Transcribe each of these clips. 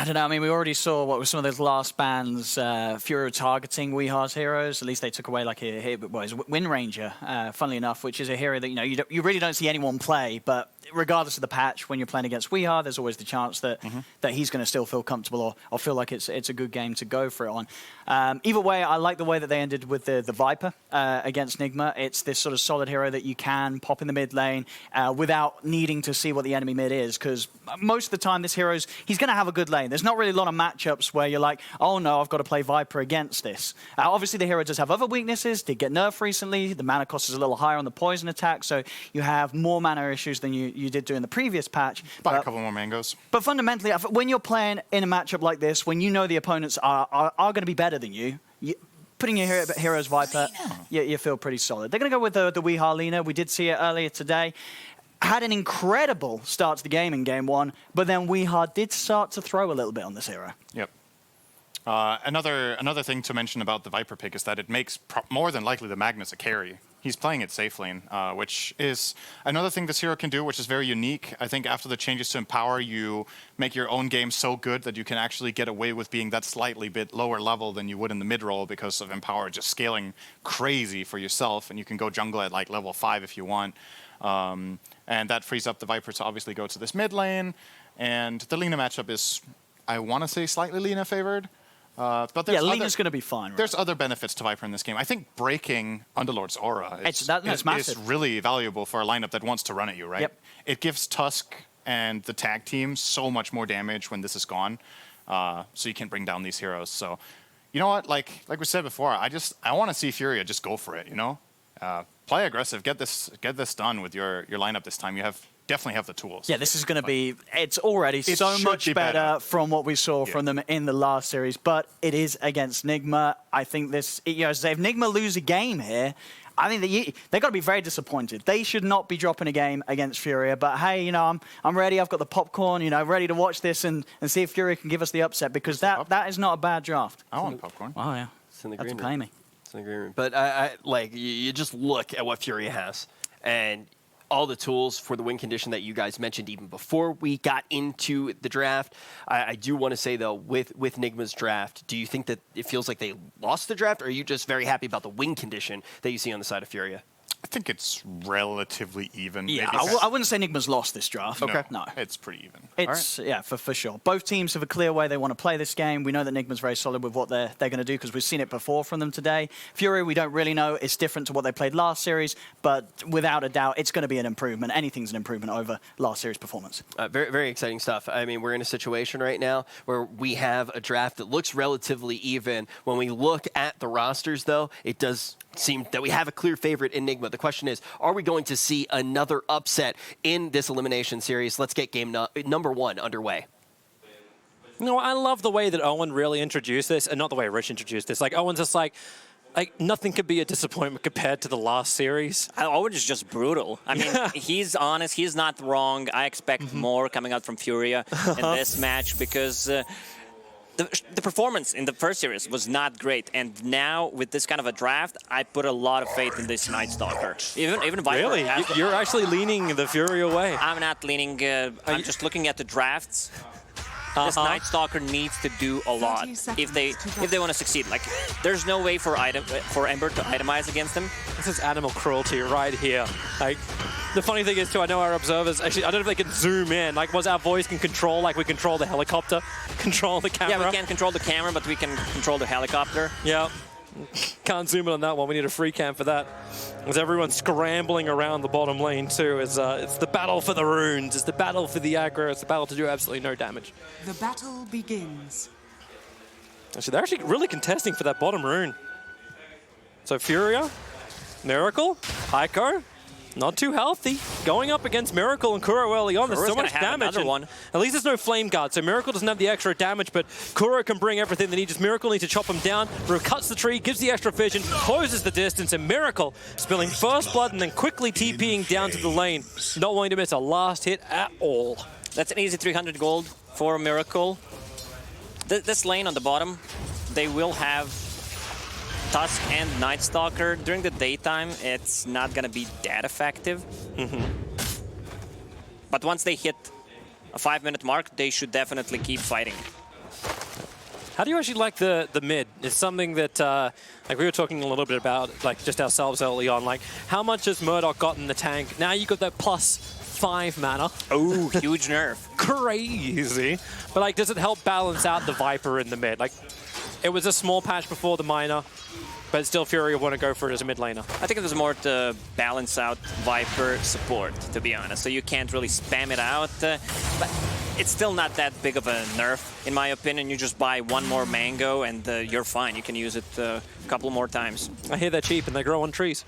I don't know. I mean, we already saw what was some of those last bans. FURIA targeting WeHard's heroes. At least they took away like Wind Ranger, funnily enough, which is a hero that you really don't see anyone play. But regardless of the patch, when you're playing against WeHard, there's always the chance that that he's going to still feel comfortable or feel like it's a good game to go for it on. Either way, I like the way that they ended with the Viper against Nigma. It's this sort of solid hero that you can pop in the mid lane without needing to see what the enemy mid is, because most of the time this he's going to have a good lane. There's not really a lot of matchups where you're like, oh no, I've got to play Viper against this. Obviously the hero does have other weaknesses, did get nerfed recently, the mana cost is a little higher on the poison attack, so you have more mana issues than you did do in the previous patch. Buy a couple more mangoes. But fundamentally, when you're playing in a matchup like this, when you know the opponents are going to be better than you, putting your heroes Viper, you feel pretty solid. They're going to go with the WeHard Lina. We did see it earlier today. Had an incredible start to the game in game one, but then WeHard did start to throw a little bit on this hero. Yep. Another thing to mention about the Viper pick is that it makes more than likely the Magnus a carry. He's playing it safe lane, which is another thing this hero can do, which is very unique. I think after the changes to Empower, you make your own game so good that you can actually get away with being that slightly bit lower level than you would in the mid-roll because of Empower just scaling crazy for yourself, and you can go jungle at like level 5 if you want. And that frees up the Viper to obviously go to this mid lane. And the Lina matchup is, I want to say, slightly Lina favored. But Lina's going to be fine. Right? There's other benefits to Viper in this game. I think breaking Underlord's aura is really valuable for a lineup that wants to run at you, right? Yep. It gives Tusk and the tag team so much more damage when this is gone. So you can bring down these heroes. So, you know what? Like we said before, I want to see FURIA just go for it, you know? Play aggressive, get this done with your lineup this time. You definitely have the tools. Yeah, this is going to be, it's already so much better from what we saw from them in the last series, but it is against Nigma. I think this, if Nigma lose a game here, I think they've got to be very disappointed. They should not be dropping a game against FURIA, but hey, I'm ready. I've got the popcorn, ready to watch this and see if FURIA can give us the upset, because that is not a bad draft. I want popcorn. Oh, yeah. It's in the green room. Pay me. Agreement. But you just look at what FURIA has and all the tools for the win condition that you guys mentioned even before we got into the draft. I do want to say, though, with Nigma's draft, do you think that it feels like they lost the draft, or are you just very happy about the win condition that you see on the side of FURIA? I think it's relatively even. Yeah, I wouldn't say Nigma's lost this draft. Okay. No, it's pretty even. It's for sure. Both teams have a clear way they want to play this game. We know that Nigma's very solid with what they're going to do because we've seen it before from them today. FURIA, we don't really know. It's different to what they played last series, but without a doubt, it's going to be an improvement. Anything's an improvement over last series' performance. Very, very exciting stuff. I mean, we're in a situation right now where we have a draft that looks relatively even. When we look at the rosters, though, it does seem that we have a clear favorite in Nigma. The question is, are we going to see another upset in this elimination series? Let's get game number 1 underway. I love the way that Owen really introduced this, and not the way Rich introduced this. Like, Owen's just like nothing could be a disappointment compared to the last series. Owen is just brutal. I mean, he's honest. He's not wrong. I expect more coming out from FURIA in this match because the performance in the first series was not great, and now with this kind of a draft, I put a lot of faith in this Night Stalker. Even Viper. Really? You're actually leaning the FURIA way. I'm not leaning. I'm just looking at the drafts. This Night Stalker needs to do a lot if they want to succeed. Like, there's no way for Ember to itemize against them. This is animal cruelty right here. Like, the funny thing is, too, I know our observers, actually, I don't know if they can zoom in. Like, was our voice can control, like we control the helicopter, control the camera? Yeah, we can't control the camera, but we can control the helicopter. Yeah. Can't zoom in on that one. We need a free cam for that. As everyone's scrambling around the bottom lane, too. It's the battle for the runes. It's the battle for the aggro. It's the battle to do absolutely no damage. The battle begins. Actually, they're actually really contesting for that bottom rune. So FURIA, Miracle, Heiko, not too healthy. Going up against Miracle and Kuro early on. There's so much damage. At least there's no Flame Guard, so Miracle doesn't have the extra damage, but Kuro can bring everything that he just. Miracle needs to chop him down. Ru cuts the tree, gives the extra vision, closes the distance, and Miracle spilling first blood and then quickly TPing down to the lane. Not wanting to miss a last hit at all. That's an easy 300 gold for Miracle. This lane on the bottom, they will have Tusk and Night Stalker. During the daytime, it's not going to be that effective. But once they hit a 5-minute mark, they should definitely keep fighting. How do you actually like the mid? It's something that like we were talking a little bit about, like just ourselves early on. Like how much has Murdoch got in the tank? Now you got that +5 mana. Oh, huge nerf. Crazy. But like, does it help balance out the Viper in the mid? Like, it was a small patch before the minor, but still FURIA want to go for it as a mid laner. I think it was more to balance out Viper support, to be honest. So you can't really spam it out, but it's still not that big of a nerf, in my opinion. You just buy one more mango and you're fine. You can use it a couple more times. I hear they're cheap and they grow on trees.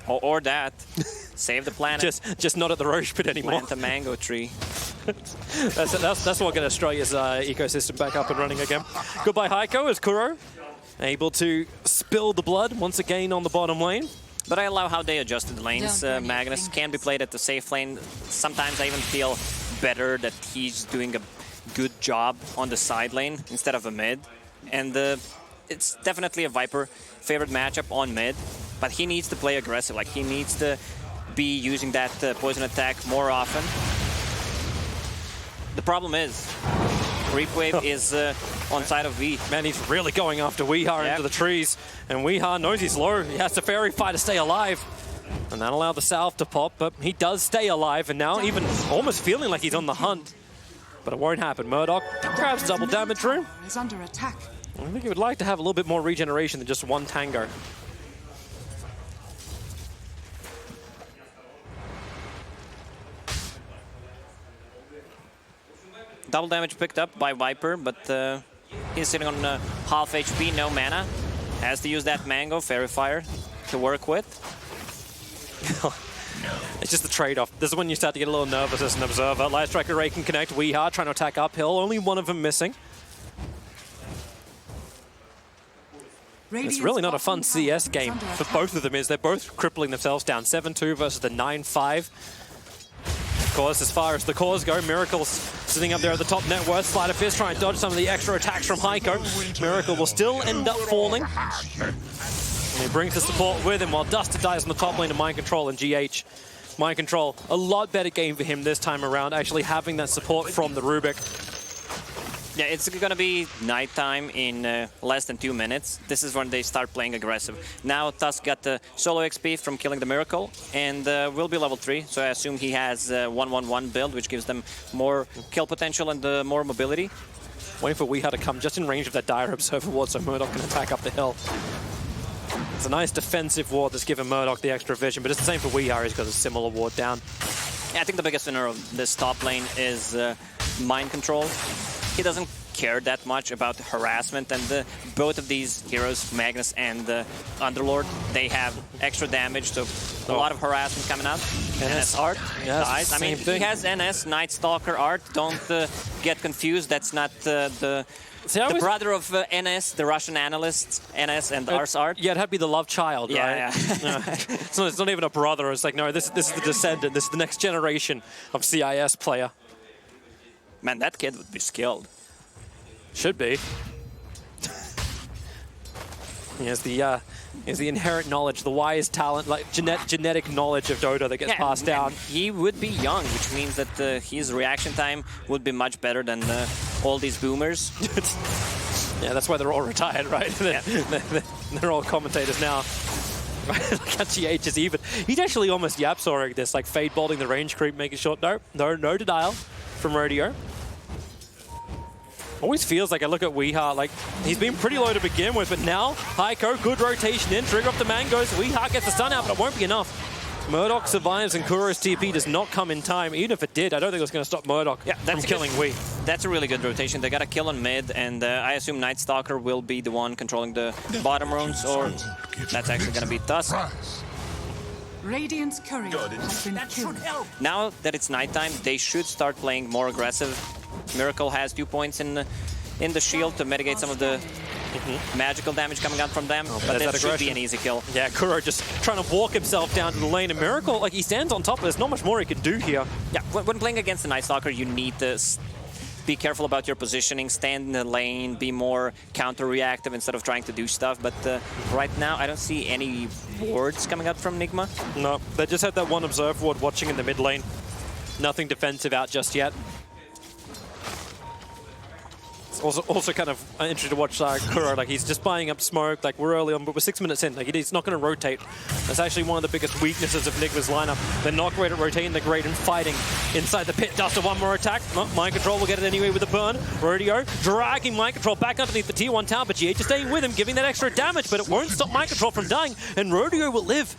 Or that. Save the planet. Just not at the Roche pit anymore. Plant a mango tree. that's what get Australia's ecosystem back up and running again. Goodbye Heiko as Kuro able to spill the blood once again on the bottom lane. But I allow how they adjusted the lanes. Magnus can be played at the safe lane. Sometimes I even feel better that he's doing a good job on the side lane instead of a mid. And it's definitely a Viper favorite matchup on mid, but he needs to play aggressive. Like, he needs to be using that poison attack more often. The problem is, Creep Wave is on side of V. Man, he's really going after Weeha into the trees, and Weeha knows he's low. He has to Fairy Fire to stay alive, and that allowed the salve to pop, but he does stay alive, and now even almost feeling like he's on the hunt. But it won't happen. Murdoch grabs double damage room. Is under attack. I think he would like to have a little bit more regeneration than just one tango. Double damage picked up by Viper, but he's sitting on half HP, no mana. Has to use that Mango, Fairy Fire, to work with. It's just the trade-off. This is when you start to get a little nervous as an observer. Light Strike Array can connect. Weeha trying to attack uphill. Only one of them missing. It's really not a fun CS game for both of them. They're both crippling themselves down. 7-2 versus the 9-5. Of course, as far as the cores go, Miracle's sitting up there at the top net worth. Sleight of Fist trying to dodge some of the extra attacks from Heiko. Miracle will still end up falling. And he brings the support with him while Duster dies on the top lane of Mind Control and GH. Mind Control, a lot better game for him this time around, actually having that support from the Rubik. Yeah, it's going to be nighttime in less than 2 minutes. This is when they start playing aggressive. Now Tusk got the solo XP from killing the Miracle, and will be level 3. So I assume he has 1-1-1 build, which gives them more kill potential and more mobility. Waiting for Weeha to come just in range of that Dire Observer ward so Murdoch can attack up the hill. It's a nice defensive ward that's given Murdoch the extra vision, but it's the same for Weeha. He's got a similar ward down. Yeah, I think the biggest winner of this top lane is Mind Control. He doesn't care that much about harassment, and both of these heroes, Magnus and Underlord, they have extra damage, so a lot of harassment coming out. NS art dies. I mean, he has NS, Night Stalker art. Don't get confused. That's not the brother of NS, the Russian analyst, NS and Ars art. Yeah, it'd have to be the love child, right? Yeah. It's not even a brother. It's like, no, this is the descendant. This is the next generation of CIS player. Man, that kid would be skilled. Should be. He has the inherent knowledge, the wise talent, like genetic knowledge of Dota that gets passed down. He would be young, which means that his reaction time would be much better than all these boomers. Yeah, that's why they're all retired, right? They're all commentators now. Look how GH is even. He's actually almost Yapsoring this, like fade bolting the range creep, making sure no denial from Radio. Always feels like I look at Weeha, like he's been pretty low to begin with, but now Heiko, good rotation in, trigger off the mangoes. Weeha gets the stun out, but it won't be enough. Murdoch survives and Kuro's TP does not come in time. Even if it did, I don't think it was going to stop Murdoch from killing Wee. That's a really good rotation. They got a kill on mid, and I assume Night Stalker will be the one controlling the bottom runes, or that's actually going to be Tusk. Radiant's courier has been killed. Now that it's nighttime, they should start playing more aggressive. Miracle has 2 points in the shield to mitigate some of the magical damage coming out from them, but that should be an easy kill. Yeah, Kuro just trying to walk himself down to the lane. And Miracle, like he stands on top, but there's not much more he can do here. Yeah, when playing against the Night Stalker, you need to be careful about your positioning, stand in the lane, be more counter-reactive instead of trying to do stuff. But right now, I don't see any wards coming out from Nigma. No, they just had that one Observe ward watching in the mid lane. Nothing defensive out just yet. It's also kind of interesting to watch Kuro. Like, he's just buying up smoke. Like, we're early on, but we're 6 minutes in. Like, he's not going to rotate. That's actually one of the biggest weaknesses of Nigma's lineup. They're not great at rotating. They're great in fighting inside the pit. Duster, one more attack. Mind Control will get it anyway with the burn. Rodeo dragging Mind Control back underneath the tier 1 tower, but GH is staying with him, giving that extra damage, but it won't stop Mind Control from dying, and Rodeo will live.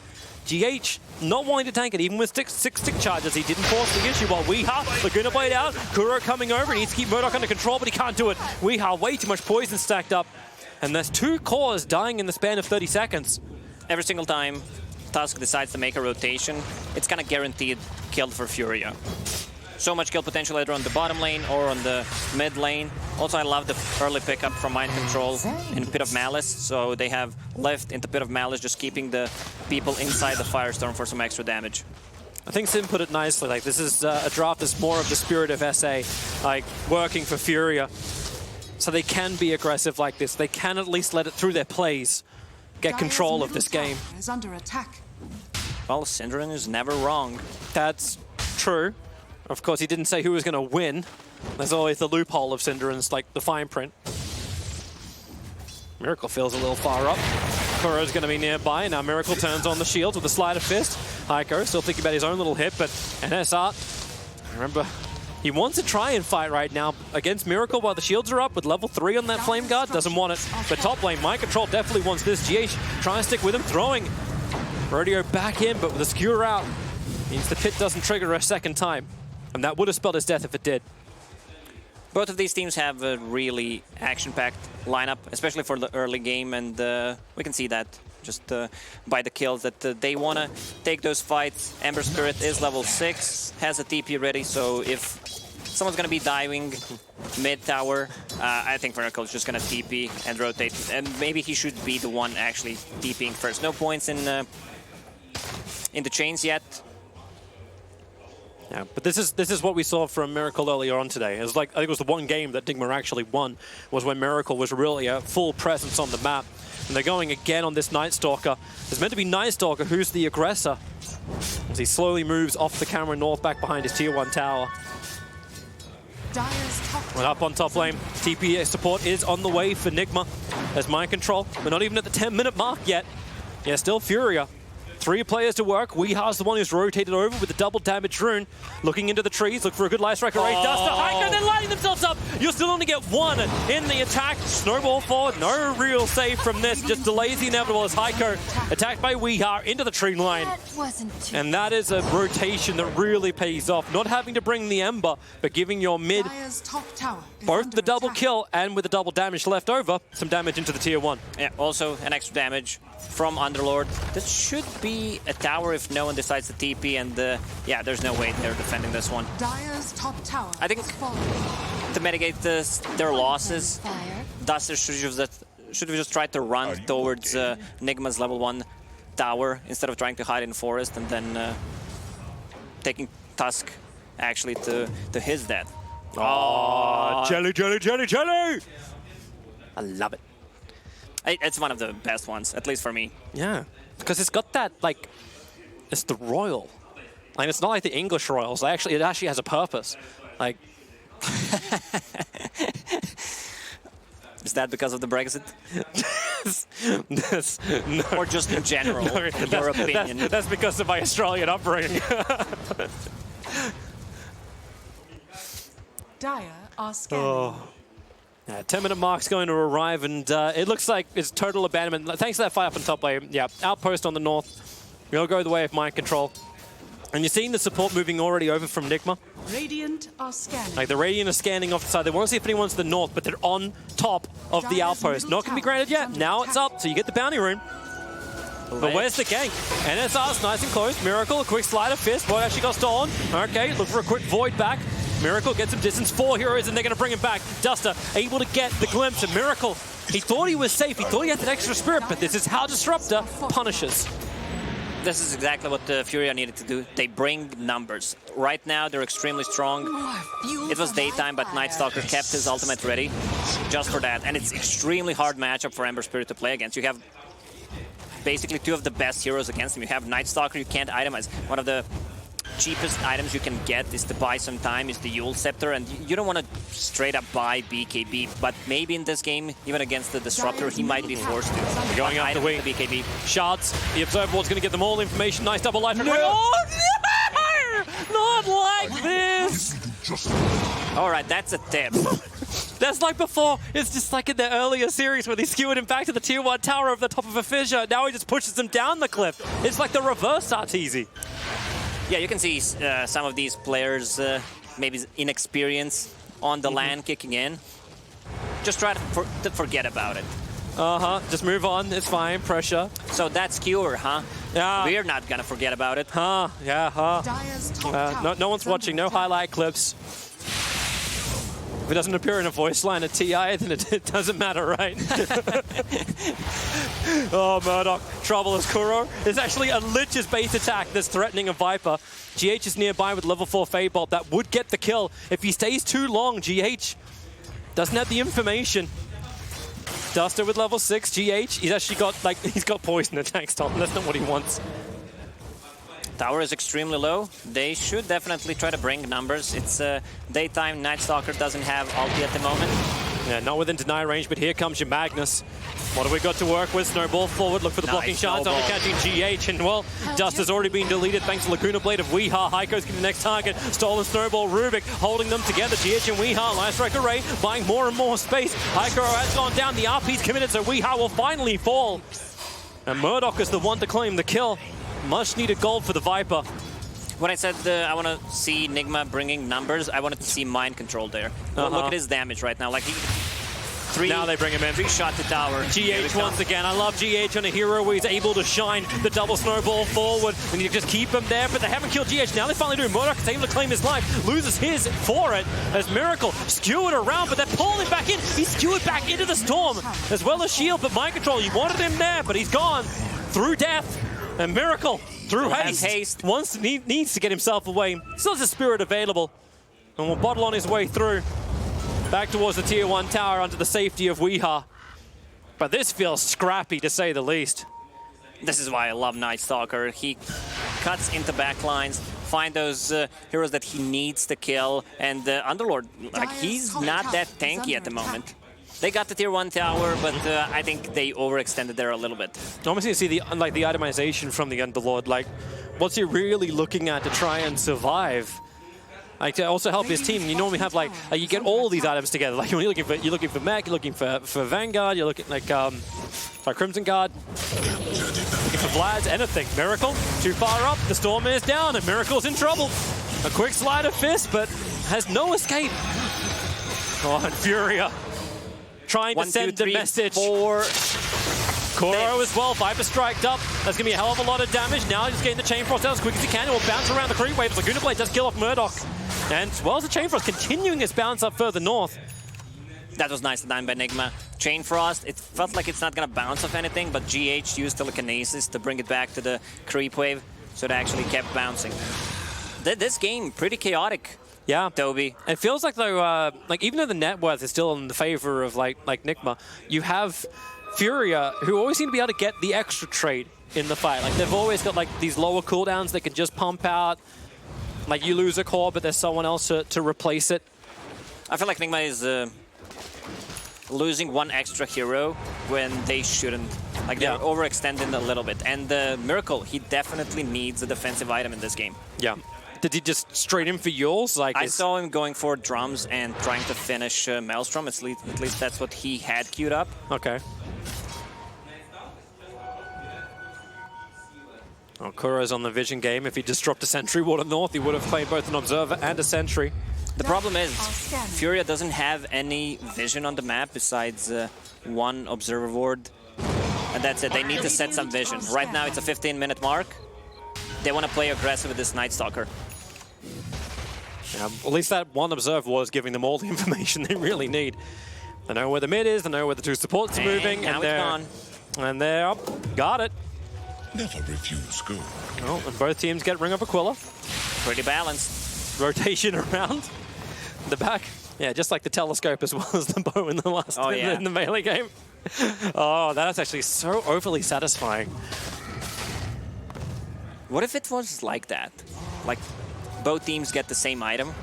GH not wanting to tank it, even with six stick charges. He didn't force the issue while Weeha, Laguna Blade out. Kuro coming over, he needs to keep Murdoch under control, but he can't do it. Weeha, way too much poison stacked up. And there's 2 cores dying in the span of 30 seconds. Every single time Tusk decides to make a rotation, it's kind of guaranteed kill for Furia. So much kill potential either on the bottom lane or on the mid lane. Also, I love the early pickup from Mind Control in Pit of Malice. So they have left into Pit of Malice, just keeping the people inside the Firestorm for some extra damage. I think Sim put it nicely. Like, this is a draft that's more of the spirit of SA, like working for Furia. So they can be aggressive like this. They can at least let it through their plays, get control of this game. Is under attack. Well, Synderen is never wrong. That's true. Of course, he didn't say who was going to win. There's always the loophole of Synderen's, like the fine print. Miracle feels a little far up. Kuro's going to be nearby. Now Miracle turns on the shield with a sleight of fist. Heiko still thinking about his own little hit, but NSR, remember, he wants to try and fight right now against Miracle while the shields are up with level 3 on that Flame Guard. Doesn't want it. But top lane, Mind Control definitely wants this. GH trying to stick with him, throwing Rodeo back in, but with a skewer out, means the pit doesn't trigger a second time. And that would have spelled his death if it did. Both of these teams have a really action-packed lineup, especially for the early game, and we can see that just by the kills that they want to take those fights. Ember Spirit is level 6, has a TP ready, so if someone's going to be diving mid-tower, I think Miracle is just going to TP and rotate, and maybe he should be the one actually TPing first. No points in the chains yet. Yeah, but this is what we saw from Miracle earlier on today. It was like, I think it was the one game that Nigma actually won, was when Miracle was really a full presence on the map. And they're going again on this Night Stalker. It's meant to be Night Stalker who's the aggressor, as he slowly moves off the camera north back behind his tier 1 tower. Well, up on top lane, TP support is on the way for Nigma. There's Mind Control. We're not even at the 10-minute mark yet. Yeah, still Furia. 3 players to work. Weeha's the one who's rotated over with the double damage rune. Looking into the trees, look for a good life strike array. Duster, Heiko, they're lighting themselves up. You'll still only get 1 in the attack. Snowball forward, no real save from this. Just delays the inevitable as Heiko attacked by Weeha into the tree line. And that is a rotation that really pays off. Not having to bring the Ember, but giving your mid both the double kill and with the double damage left over, some damage into the tier 1. Yeah, also an extra damage from Underlord. This should be a tower if no one decides to TP, and yeah, there's no way they're defending this one. Dire's top tower I think to mitigate their losses, Duster should have just tried to run towards Nigma's level 1 tower instead of trying to hide in forest and then taking Tusk actually to his death. Oh, jelly, jelly, jelly, jelly! I love it. It's one of the best ones, at least for me. Yeah, because it's got that, like, it's the royal. Like, it's not like the English royals. It actually has a purpose. Like, is that because of the Brexit? No. Or just in general, your opinion? That's because of my Australian upbringing. Dire are scanning. Yeah, 10-minute mark's going to arrive, and it looks like it's total abandonment. Thanks to that fight up on top lane. Yeah, outpost on the north. We'll go the way of Mind Control. And you're seeing the support moving already over from Nigma. Radiant are scanning. Like, the Radiant are scanning off the side. They want to see if anyone's to the north, but they're on top of the outpost. Not going to be granted yet. Now it's up, so you get the bounty rune. But where's the gank? NSR's nice and close. Miracle, a quick slide of fist. Void actually got stolen. Okay, look for a quick Void back. Miracle gets some distance. 4 heroes, and they're going to bring him back. Duster able to get the glimpse of Miracle. He thought he was safe. He thought he had that extra spirit, but this is how Disruptor punishes. This is exactly what the Furia needed to do. They bring numbers. Right now, they're extremely strong. It was daytime, but Night Stalker kept his ultimate ready just for that. And it's extremely hard matchup for Ember Spirit to play against. You have basically 2 of the best heroes against him. You have Night Stalker, you can't itemize. One of the cheapest items you can get is to buy some time, is the Yule Scepter, and you don't want to straight up buy BKB, but maybe in this game, even against the Disruptor, he might be forced to. They're going up the wing. BKB. Shards, the Observer Ward's going to get them all information. Nice double life. No! No! Not like this! All right, that's a tip. That's like before. It's just like in the earlier series where they skewered him back to the tier 1 tower over the top of a fissure. Now he just pushes him down the cliff. It's like the reverse Arteezy. Yeah, you can see some of these players, maybe inexperience on the land kicking in. Just try to forget about it. Just move on. It's fine. Pressure. So that's Cure, huh? Yeah. We're not gonna forget about it. Yeah, Dire's top tower no one's is watching. under No attack. highlight clips. If it doesn't appear in a voice line at TI, then it doesn't matter, right? Oh, Murdoch. Trouble as Kuro. There's actually a Lich's base attack that's threatening a Viper. GH is nearby with level 4 Fade Bolt. That would get the kill. If he stays too long, GH doesn't have the information. Duster with level 6, GH. He's actually got, like, he's got poison attack stop. That's not what he wants. Tower is extremely low. They should definitely try to bring numbers. It's daytime. Night Stalker doesn't have ulti at the moment. Yeah, not within deny range, but here comes your Magnus. What have we got to work with? Snowball forward, look for the blocking Nice shots, only snowball. catching GH, and well, Dust has already been deleted thanks to Laguna Blade of Weeha. Heiko's getting the next target. Stolen Snowball, Rubik holding them together. GH and Weeha, Life Strike Array, buying more and more space. Heiko has gone down, the RP's committed, so Weeha will finally fall. And Murdoch is the one to claim the kill. Much needed gold for the Viper. When I said I want to see Nigma bringing numbers, I wanted to see mind control there. Look at his damage right now. Like Now they bring him in. 3-shot to tower. GH once again. I love GH on a hero where he's able to shine the double snowball forward and you just keep him there, but they haven't killed GH. Now they finally do. Murdoch is able to claim his life, loses his for it as Miracle skewered around, but they're pulling him back in. He's skewered back into the storm as well as Shield, but mind control, you wanted him there, but he's gone through death. And Miracle, through haste, needs to get himself away. Still has a spirit available and will bottle on his way through. Back towards the tier 1 tower under the safety of Weeha. But this feels scrappy to say the least. This is why I love Night Stalker. He cuts into backlines, find those heroes that he needs to kill, and Underlord, like, he's not that tanky at the moment. They got the tier 1 tower, but I think they overextended there a little bit. I almost need to see the itemization from the Underlord. Like, what's he really looking at to try and survive? Like, to also help his team, you normally have you get all these items together. Like, you're looking for Mech, you're looking for Vanguard, you're looking like Crimson Guard, looking for Vlad's, anything. Miracle, too far up, the storm is down, and Miracle's in trouble. A quick slide of fist, but has no escape. Oh, and Furia trying to send the message. 4. Kuro as well, Viper striked up. That's going to be a hell of a lot of damage. Now he's getting the Chain Frost out as quick as he can. It will bounce around the creep wave. Laguna Blade does kill off Murdoch. And as well as the Chain Frost continuing its bounce up further north. That was nice done by Nigma. Chain Frost, it felt like it's not going to bounce off anything, but GH used telekinesis to bring it back to the creep wave, so it actually kept bouncing. This game, pretty chaotic. Yeah, Toby. It feels like though, even though the net worth is still in the favor of like Nigma, you have Furia who always seem to be able to get the extra trade in the fight. Like they've always got like these lower cooldowns they can just pump out. Like you lose a core, but there's someone else to replace it. I feel like Nigma is losing one extra hero when they shouldn't. Like they're overextending a little bit. And Miracle, he definitely needs a defensive item in this game. Yeah. Did he just straight in for Yules? Like I saw him going for drums and trying to finish Maelstrom. At least that's what he had queued up. Okay. Oh, Kuro's on the vision game. If he just dropped a sentry water north, he would have played both an observer and a sentry. The problem is, Furia doesn't have any vision on the map besides one observer ward. And that's it. They need to set some vision. Right now, it's a 15-minute mark. They want to play aggressive with this Night Stalker. Yeah, at least that one observer was giving them all the information they really need. They know where the mid is, they know where the two supports are moving, now and it's gone. And they're up. Got it. Never refuse good. Oh, and both teams get Ring of Aquila. Pretty balanced. Rotation around the back. Yeah, just like the telescope as well as the bow in the last in the melee game. Oh, that's actually so overly satisfying. What if it was like that? Like both teams get the same item.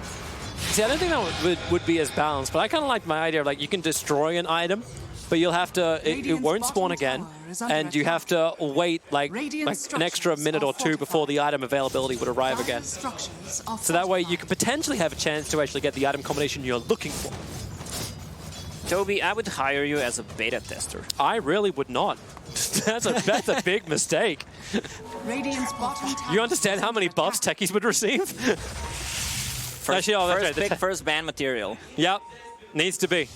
See, I don't think that would be as balanced, but I kind of like my idea of like you can destroy an item, but you'll have to, it won't spawn again, and you have to wait like an extra minute or two before the item availability would arrive again. So that way you could potentially have a chance to actually get the item combination you're looking for. Toby, I would hire you as a beta tester. I really would not. That's a big mistake. You understand how many buffs techies would receive? First ban material. Yep, needs to be.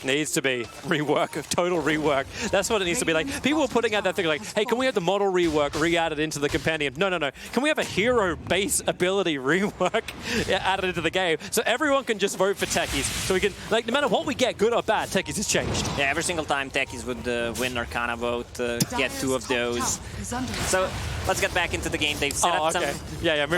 Needs to be rework, total rework. That's what it needs to be like. People are putting out that thing like, hey, can we have the model rework re-added into the compendium? No, no, no. Can we have a hero base ability rework added into the game so everyone can just vote for techies? So we can, like, no matter what we get, good or bad, techies has changed. Yeah, every single time techies would win Arcana vote, get 2 of those. So let's get back into the game. They've set up some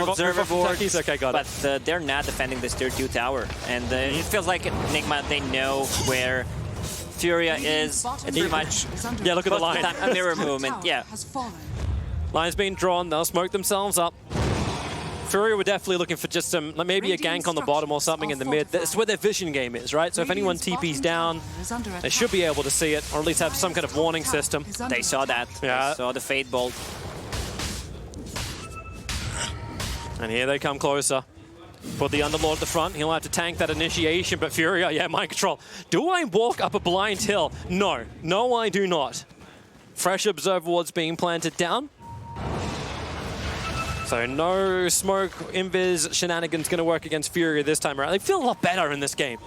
observer boards, okay, got it. But they're not defending this tier 2 tower. And it feels like Nigma, they know where FURIA is. It's pretty much look at the line. A mirror movement, yeah. Line's being drawn, they'll smoke themselves up. FURIA were definitely looking for just some, like maybe a gank on the bottom or something in the mid. That's where their vision game is, right? So if anyone TP's down, they should be able to see it, or at least have some kind of warning system. They saw that. Yeah. They saw the Fade Bolt. And here they come closer. Put the Underlord at the front. He'll have to tank that initiation, but FURIA, yeah, mind control. Do I walk up a blind hill? No. No, I do not. Fresh observer wards being planted down. So no smoke, invis shenanigans going to work against FURIA this time around. They feel a lot better in this game.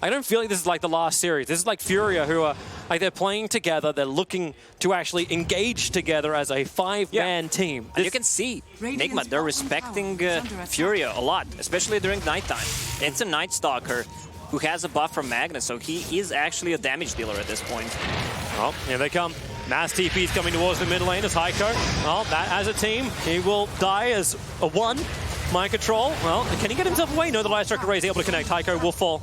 I don't feel like this is like the last series. This is like FURIA, who are like they're playing together. They're looking to actually engage together as a 5-man team. And you can see Nigma, they're respecting FURIA a lot, especially during nighttime. It's a Night Stalker who has a buff from Magnus, so he is actually a damage dealer at this point. Oh, here they come. Mass TP's coming towards the mid lane as Heiko. Well, that as a team, he will die as a 1. Mind control. Well, can he get himself away? No, the Light Striker Ray is able to connect. Heiko will fall.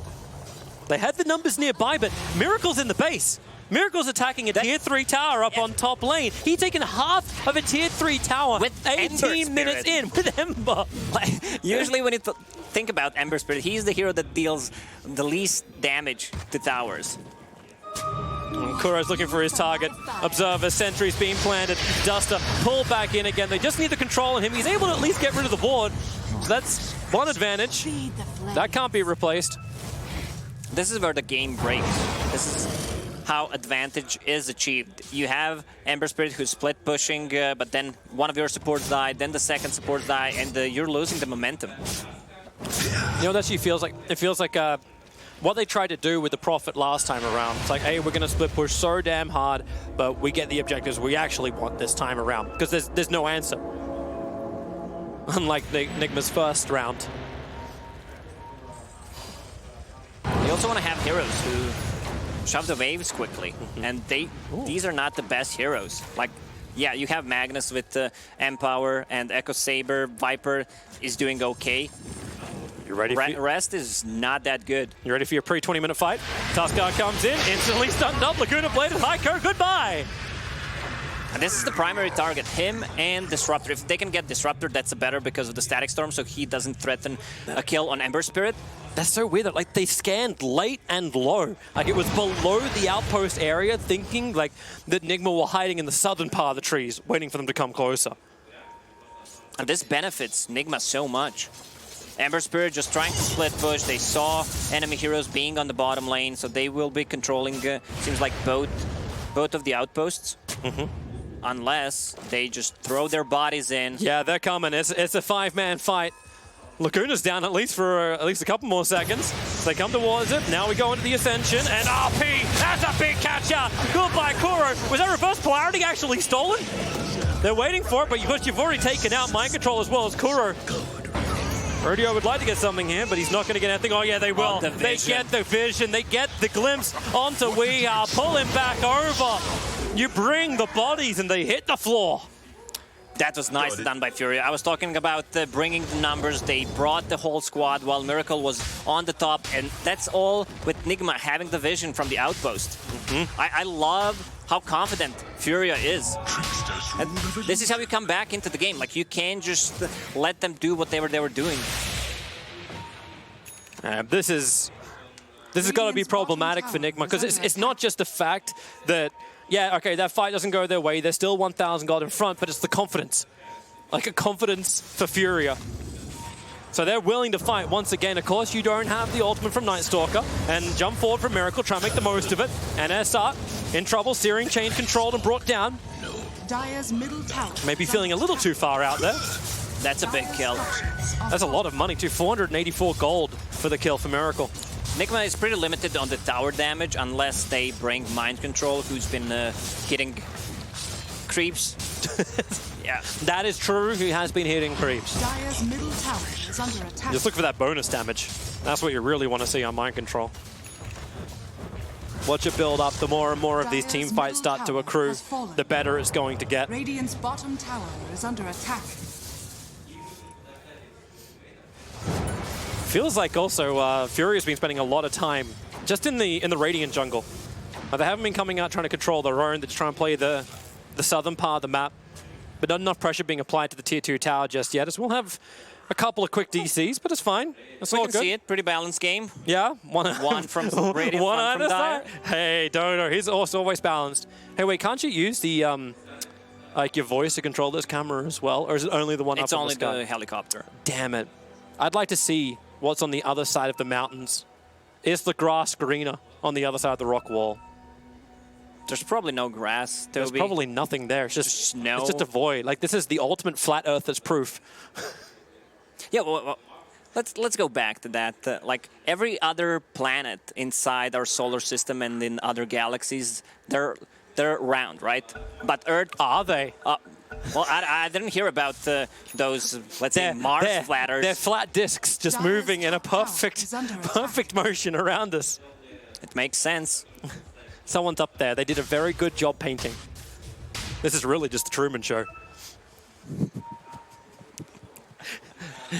They had the numbers nearby, but Miracle's in the base. Miracle's attacking a tier 3 tower up on top lane. He's taken half of a tier 3 tower with 18 minutes in with Ember. Usually when you think about Ember Spirit, he's the hero that deals the least damage to towers. Kuro's looking for his target. Observer, sentries being planted. Duster pulled back in again. They just need the control on him. He's able to at least get rid of the ward. So that's one advantage. That can't be replaced. This is where the game breaks. This is how advantage is achieved. You have Ember Spirit who's split pushing, but then one of your supports die, then the second support die, and you're losing the momentum. You know what actually feels like? It feels like what they tried to do with the Prophet last time around. It's like, hey, we're going to split push so damn hard, but we get the objectives we actually want this time around, because there's no answer. Unlike Nigma's first round. You also want to have heroes who shove the waves quickly, and these are not the best heroes. Like, yeah, you have Magnus with Empower and Echo Saber. Viper is doing okay. You ready? Rest is not that good. You ready for your pre-20-minute fight? Tuskar comes in, instantly stunned up. Laguna bladed Heiko, goodbye. And this is the primary target, him and Disruptor. If they can get Disruptor, that's better because of the Static Storm, so he doesn't threaten a kill on Ember Spirit. That's so weird. Like, they scanned late and low. Like, it was below the outpost area, thinking like that Nigma were hiding in the southern part of the trees, waiting for them to come closer. And this benefits Nigma so much. Ember Spirit just trying to split push. They saw enemy heroes being on the bottom lane, so they will be controlling, seems like both of the outposts. Unless they just throw their bodies in. Yeah, they're coming. It's a 5-man fight. Laguna's down at least for at least a couple more seconds. They come towards it. Now we go into the Ascension, and RP, that's a big catch out. Goodbye, Kuro. Was that reverse polarity actually stolen? They're waiting for it, but you've already taken out mind control as well as Kuro. Rodeo would like to get something here, but he's not going to get anything. Oh, yeah, they will. They get the vision. They get the glimpse onto Weehaw. Pull him back over. You bring the bodies, and they hit the floor. That was nice done by FURIA. I was talking about bringing the numbers. They brought the whole squad while Miracle was on the top, and that's all with Nigma having the vision from the outpost. I love how confident FURIA is. And this is how you come back into the game. Like, you can't just let them do whatever they were doing. This is going to be problematic for Nigma, because it's not just the fact that, yeah, okay, that fight doesn't go their way. They're still 1,000 gold in front, but it's the confidence. Like a confidence for Furia. So they're willing to fight once again. Of course, you don't have the ultimate from Night Stalker. And jump forward from Miracle, try and make the most of it. And SR in trouble, Searing Chain controlled and brought down. Dire's middle tower. Maybe feeling a little too far out there. That's a big kill. That's a lot of money too, 484 gold for the kill for Miracle. Nigma is pretty limited on the tower damage unless they bring Mind Control, who's been hitting creeps. Yeah, that is true. He has been hitting creeps. Dire's middle tower is under attack. Just look for that bonus damage. That's what you really want to see on Mind Control. Watch it build up. The more and more of these team fights start to accrue, the better it's going to get. Radiant's bottom tower is under attack. Feels like also Furia's been spending a lot of time just in the Radiant jungle. They haven't been coming out trying to control their own. They're just trying to play the southern part of the map. But not enough pressure being applied to the tier 2 tower just yet, as we'll have a couple of quick DCs, but it's fine. It's all we good. can see it. Pretty balanced game. Yeah. One from Radiant, one from Dire. Hey, Dodo, he's also always balanced. Hey, wait, can't you use the like your voice to control this camera as well? Or is it only the one up in the sky? It's only the helicopter. Damn it. I'd like to see what's on the other side of the mountains. Is the grass greener on the other side of the rock wall? There's probably no grass, Toby. There's probably nothing there. It's just snow. It's just a void. Like, this is the ultimate flat earthers proof. Yeah, well, let's go back to that. Like, every other planet inside our solar system and in other galaxies, they're round, right? But Earth... Are they? Well, I didn't hear about those, let's say, Mars flatters. They're flat discs just moving in a perfect motion around us. It makes sense. Someone's up there. They did a very good job painting. This is really just the Truman Show.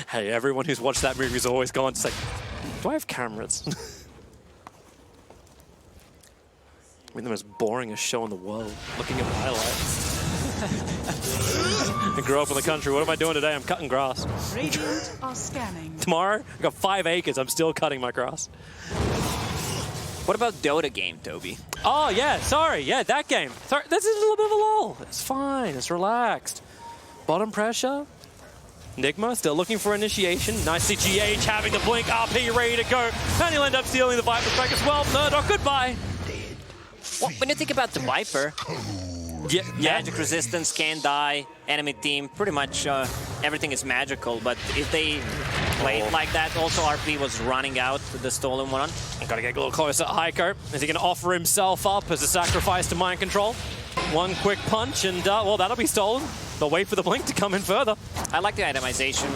Hey, everyone who's watched that movie has always gone to say, do I have cameras? I mean, the most boringest show in the world, looking at highlights. I grew up in the country. What am I doing today? I'm cutting grass. Radiant are scanning. Tomorrow, I've got 5 acres. I'm still cutting my grass. What about Dota game, Toby? Oh, yeah, sorry. Yeah, that game. Sorry, this is a little bit of a lull. It's fine. It's relaxed. Bottom pressure. Nigma still looking for initiation. Nicely GH having the blink. RP ready to go. And he'll end up stealing the Viper strike as well. Murdoch, goodbye. Well, when you think about the Viper, yeah. magic resistance, can die, enemy team, pretty much everything is magical. But if they played like that, also RP was running out the stolen one. Gotta get a little closer. Heiko, is he gonna offer himself up as a sacrifice to mind control? One quick punch and, well, that'll be stolen. They'll wait for the blink to come in further. I like the itemization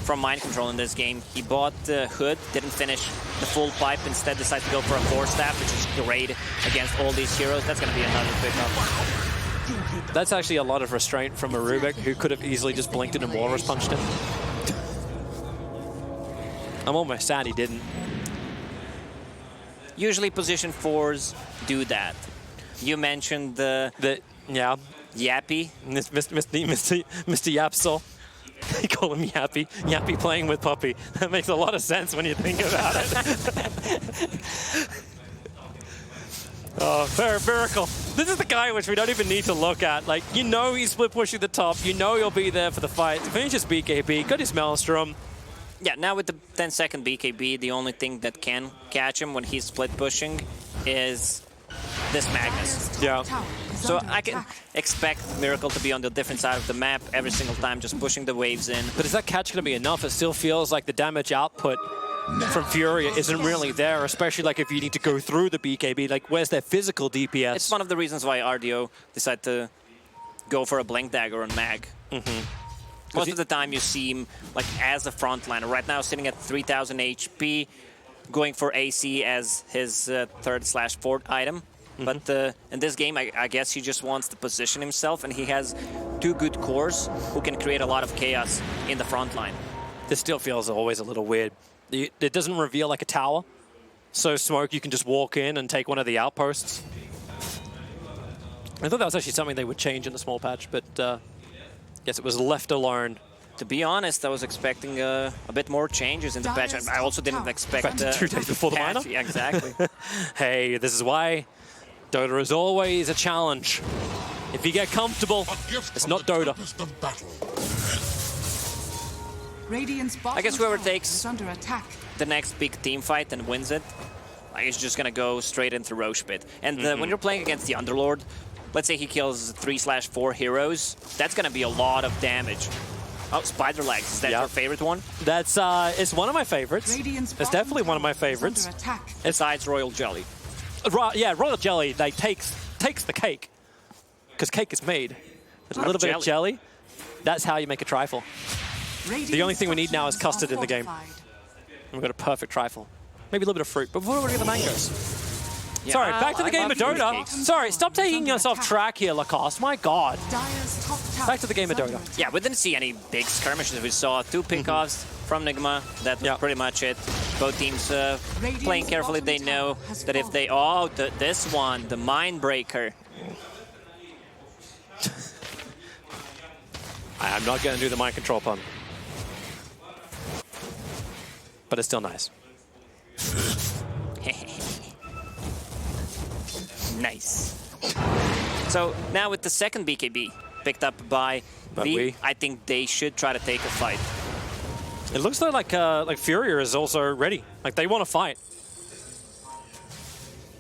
from mind control in this game. He bought the hood, didn't finish the full pipe, instead decided to go for a 4-staff, which is great against all these heroes. That's gonna be another pickup. That's actually a lot of restraint from a Rubik, who could have easily just blinked it and Walrus punched him. I'm almost sad he didn't. Usually position 4s do that. You mentioned yeah. Yappy. Mr. Yapsol. They call him Yappy. Yappy playing with Puppy. That makes a lot of sense when you think about it. Oh, Miracle. This is the guy which we don't even need to look at. Like, you know he's split pushing the top. You know he'll be there for the fight. Finishes BKB. Got his Maelstrom. Yeah, now with the 10-second BKB, the only thing that can catch him when he's split pushing is this Magnus. Yeah. So I can expect Miracle to be on the different side of the map every single time, just pushing the waves in. But is that catch going to be enough? It still feels like the damage output from Furia isn't really there, especially like if you need to go through the BKB. Like, where's their physical DPS? It's one of the reasons why RDO decided to go for a Blink Dagger on Mag. Most of the time you see him like as a frontliner. Right now sitting at 3000 HP, going for AC as his 3rd/4th item. But in this game, I guess he just wants to position himself, and he has 2 good cores who can create a lot of chaos in the front line. This still feels always a little weird. It doesn't reveal like a tower. So Smoke, you can just walk in and take one of the outposts. I thought that was actually something they would change in the small patch, but guess it was left alone. To be honest, I was expecting a bit more changes in the patch. I also didn't expect 2 days before the patch. minor? Yeah, exactly. Hey, this is why Dota is always a challenge. If you get comfortable, it's not Dota. Radiant's bottom I guess whoever tower takes is under attack. the next big team fight and wins it, like, it's just gonna go straight into Roche Pit. And when you're playing against the Underlord, let's say he kills 3/4 heroes, that's gonna be a lot of damage. Oh, Spider Legs, is that your favorite one? That's it's one of my favorites. Radiant's It's bottom definitely one of my tower is favorites. under attack. Besides Royal Jelly. Yeah, Royal Jelly, they takes the cake. Because cake is made with a little bit of jelly. That's how you make a trifle. Radiant's only thing we need now is structures custard are in the game. fortified. And we've got a perfect trifle. Maybe a little bit of fruit, but we've already got the mangoes. Yeah, Sorry, back to the game of love Dota. fruit cakes. Sorry, stop taking us off track here, Lacoste. My God. Dire's top tower Back to the game of is under Dota. attack. Yeah, we didn't see any big skirmishes. We saw 2 pickoffs from Nigma. That was pretty much it. Both teams playing carefully. They know that if they... Oh, this one, the Mindbreaker. I'm not going to do the mind control pun. But it's still nice. Nice. So now with the second BKB picked up by V, I think they should try to take a fight. It looks like FURIA is also ready. Like they want to fight.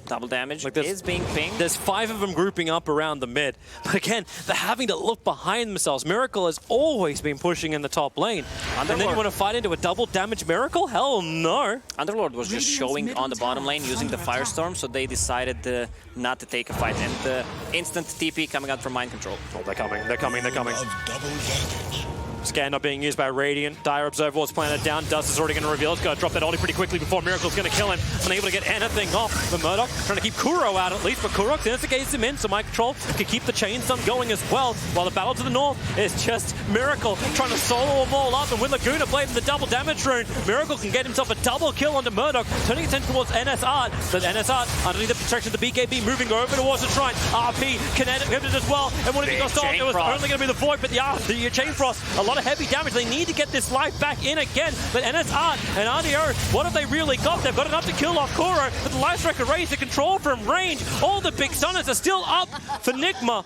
Double damage Like is being pinged. There's 5 of them grouping up around the mid. But again, they're having to look behind themselves. Miracle has always been pushing in the top lane. And then you want to fight into a double damage Miracle? Hell no. Underlord was just Radiant's showing middle on the bottom tower lane is using the under attack. Firestorm, so they decided not to take a fight. And the instant TP coming out from Mind Control. Oh, they're coming, they're coming, they're coming. Of double damage. Scan not being used by Radiant. Dire Observer was planted down. Dust is already going to reveal. It's going to drop that ulti pretty quickly before Miracle's going to kill him. Unable to get anything off. But Murdoch trying to keep Kuro out at least. But Kurok instigates him in, so Mind Control can keep the chain stun going as well. While the battle to the north is just Miracle trying to solo them all up. And with Laguna blading the double damage rune, Miracle can get himself a double kill onto Murdoch. Turning attention towards NSR. But NSR, underneath the protection of the BKB, moving over towards the shrine. RP kinetic as well. And when he got started, it was only going to be the Void. But the Chain Frost, a lot of heavy damage. They need to get this life back in again, but NSR and RDO, what have they really got? They've got enough to kill off Kuro, but the Life Striker raised to control from range. All the big stunners are still up for Nigma,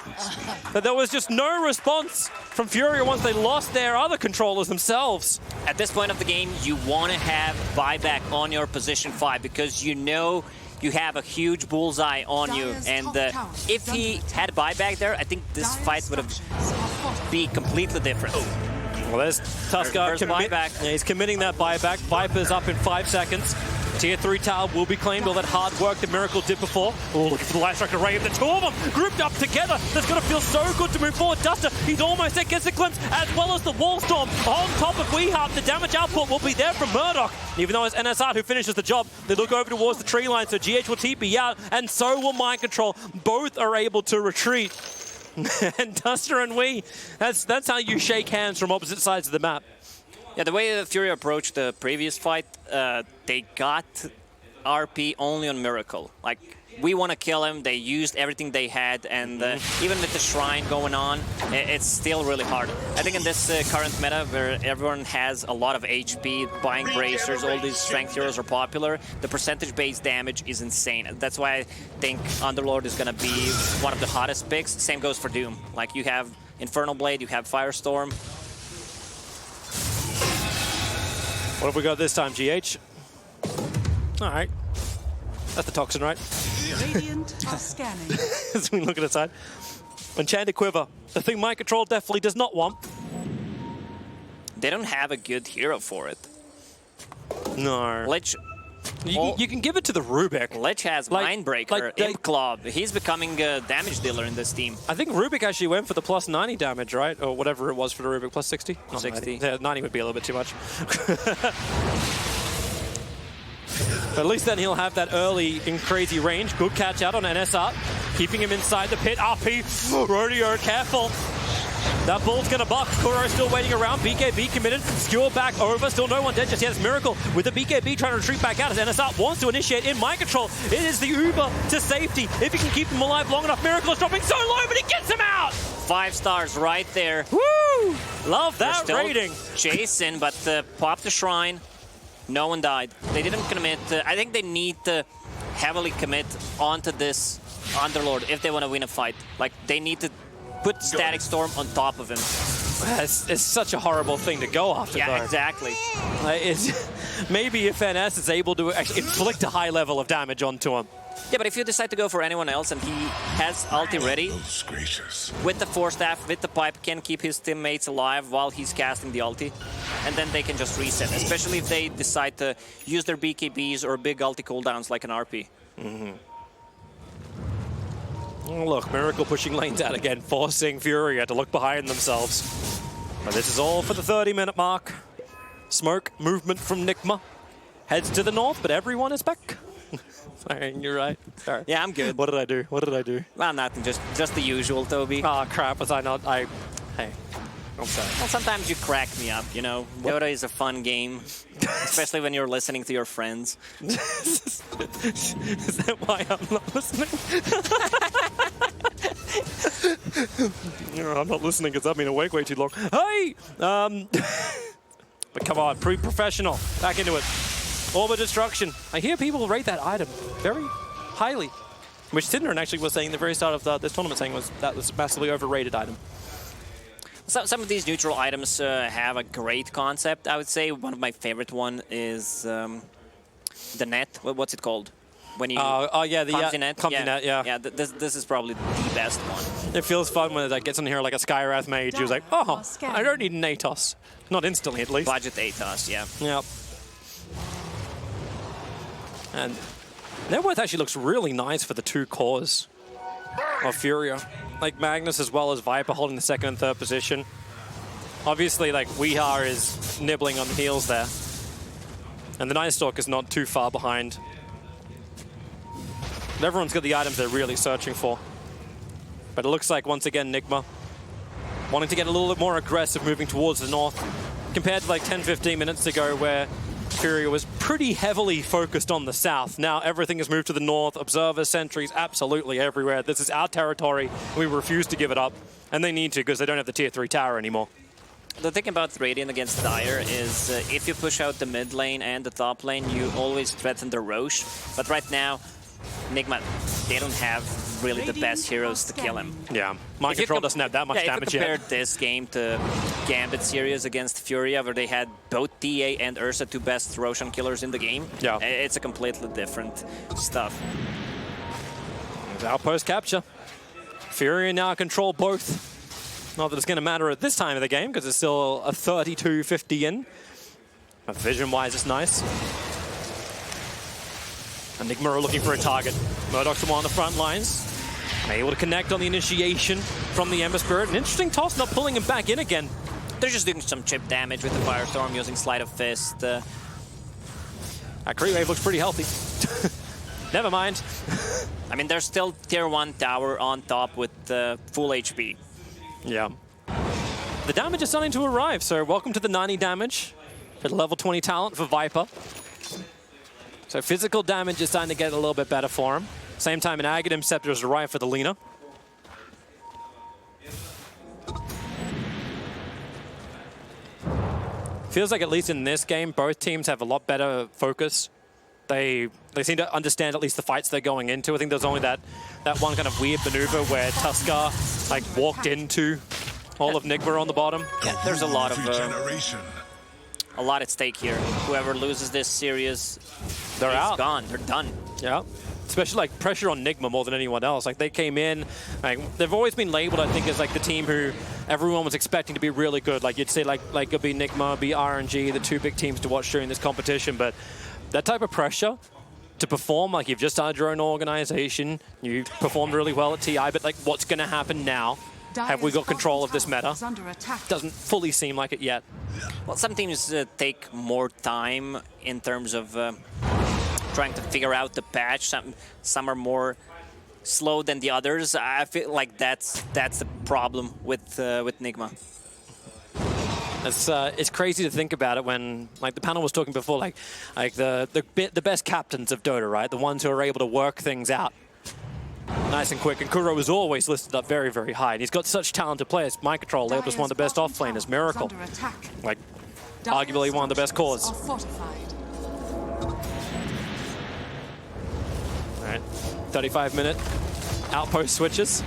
but there was just no response from FURIA once they lost their other controllers themselves. At this point of the game, you want to have buyback on your position 5 because you know you have a huge bullseye on you, and if he had buyback there, I think this fight would have been completely different. Well, there's Tusker. Buyback. Yeah, he's committing that buyback. Viper's up in 5 seconds. Tier 3 tower will be claimed. All that hard work that Miracle did before. Oh, looking for the Life Striker Ray. The 2 of them grouped up together. That's going to feel so good to move forward. Duster, he's almost there. Gets a glimpse, as well as the Wall Storm. On top of Weehart, the damage output will be there from Murdoch. Even though it's NSR who finishes the job, they look over towards the tree line, so GH will TP out, and so will Mind Control. Both are able to retreat. And Duster and Wee, that's how you shake hands from opposite sides of the map. Yeah, the way FURIA approached the previous fight, they got RP only on Miracle. Like, we want to kill him. They used everything they had, and even with the Shrine going on, it's still really hard. I think in this current meta, where everyone has a lot of HP, buying bracers, all these strength heroes are popular, the percentage-based damage is insane. That's why I think Underlord is going to be one of the hottest picks. Same goes for Doom. Like, you have Infernal Blade, you have Firestorm. What have we got this time, GH? All right. That's the Toxin, right? Radiant are scanning. As we look at the side. Enchanted Quiver. The thing Mind Control definitely does not want. They don't have a good hero for it. No. Lich, You can give it to the Rubik. Lich has Mindbreaker, Imp Club. He's becoming a damage dealer in this team. I think Rubik actually went for the plus 90 damage, right? Or whatever it was for the Rubik. Plus 60? Not 60. 90. Yeah, 90 would be a little bit too much. But at least then he'll have that early in crazy range. Good catch out on NSR. Keeping him inside the pit. RP. Rodeo, careful. That ball's going to buck. Kuro still waiting around. BKB committed. Skewer back over. Still no one dead just yet. It's Miracle with the BKB trying to retreat back out as NSR wants to initiate in Mind Control. It is the Uber to safety. If he can keep him alive long enough, Miracle is dropping so low, but he gets him out! 5 stars right there. Woo! Love They're that still rating. chasing, but popped the shrine. No one died. They didn't commit. I think they need to heavily commit onto this Underlord if they want to win a fight. Like, they need to put Static Storm on top of him. It's such a horrible thing to go after, Yeah, though. exactly. Maybe if NS is able to actually inflict a high level of damage onto him. Yeah, but if you decide to go for anyone else and he has ulti ready, Most gracious. with the Force Staff, with the pipe, can keep his teammates alive while he's casting the ulti, and then they can just reset, especially if they decide to use their BKBs or big ulti cooldowns like an RP. Oh, look, Miracle pushing lanes out again, forcing Furia to look behind themselves. But this is all for the 30-minute mark. Smoke movement from Nigma. Heads to the north, but everyone is back. Sorry, you're right. Sorry. Yeah, I'm good. What did I do? What did I do? Well, nothing, just the usual, Toby. Oh, crap, was I not? Hey, I'm sorry. Well, sometimes you crack me up, you know. Dota is a fun game, especially when you're listening to your friends. Is that why I'm not listening? No, I'm not listening because I've been awake way too long. Hey! But come on, professional. Back into it. Orb of Destruction. I hear people rate that item very highly. Which Sidnern actually was saying at the very start of this tournament, saying that was a massively overrated item. Some of these neutral items have a great concept, I would say. One of my favorite one is the net. What's it called? When you yeah, the Comfy net. Comfy net, yeah. Yeah, this is probably the best one. It feels fun when it gets on here like a Skywrath mage who's like, oh, I don't need an Atos. Not instantly, at least. Budget Atos, yeah. Yep. And net worth actually looks really nice for the two cores of Furia. Like Magnus as well as Viper holding the second and third position. Obviously, like, Weehar is nibbling on the heels there. And the Night Stalk is not too far behind. But everyone's got the items they're really searching for. But it looks like, once again, Nigma wanting to get a little bit more aggressive moving towards the north compared to like 10-15 minutes ago where Furia was pretty heavily focused on the south. Now everything has moved to the north. Observers, sentries, absolutely everywhere. This is our territory. We refuse to give it up. And they need to because they don't have the tier 3 tower anymore. The thing about Radiant against Dire is if you push out the mid lane and the top lane, you always threaten the Roche. But right now, Nigma, they don't have really the best heroes to kill him. Yeah, Mind Control doesn't have that much damage If you yet. compared this game to Gambit series against Furia, where they had both TA and Ursa, two best Roshan killers in the game, Yeah. It's a completely different stuff. Outpost capture. Furia now control both. Not that it's going to matter at this time of the game because it's still a 32-50 in. But vision-wise, it's nice. Enigma are looking for a target. Murdoch's the one on the front lines. Able to connect on the initiation from the Ember Spirit. An interesting toss, not pulling him back in again. They're just doing some chip damage with the Firestorm using Sleight of Fist. That creep wave looks pretty healthy. Never mind. I mean, there's still tier 1 tower on top with full HP. Yeah. The damage is starting to arrive, so welcome to the 90 damage for the level 20 talent for Viper. So physical damage is starting to get a little bit better for him. Same time, an Aghanim Scepter has arrived for the Lina. Feels like at least in this game, both teams have a lot better focus. They seem to understand at least the fights they're going into. I think there's only that one kind of weird maneuver where Tuskar like walked into all of Nigma on the bottom. Yeah, there's a lot of Regeneration. a lot at stake here. Whoever loses this series, They're is out. gone. They're done. Yeah. Especially like pressure on Nigma more than anyone else. Like they came in, like they've always been labeled, I think, as like the team who everyone was expecting to be really good. Like you'd say like it'd be Nigma, be RNG, the two big teams to watch during this competition. But that type of pressure to perform, like you've just started your own organization, you performed really well at TI, but like what's going to happen now? Have we got control of this meta? Doesn't fully seem like it yet. Well, some teams take more time in terms of trying to figure out the patch. Some are more slow than the others. I feel like that's the problem with Nigma. It's crazy to think about it when, like the panel was talking before, like the best captains of Dota, right? The ones who are able to work things out. Nice and quick, and Kuro is always listed up very, very high. And he's got such talented players. Mind Control, labeled as one of the best off-laners. Miracle, like, arguably one of the best cores. All right, 35-minute outpost switches.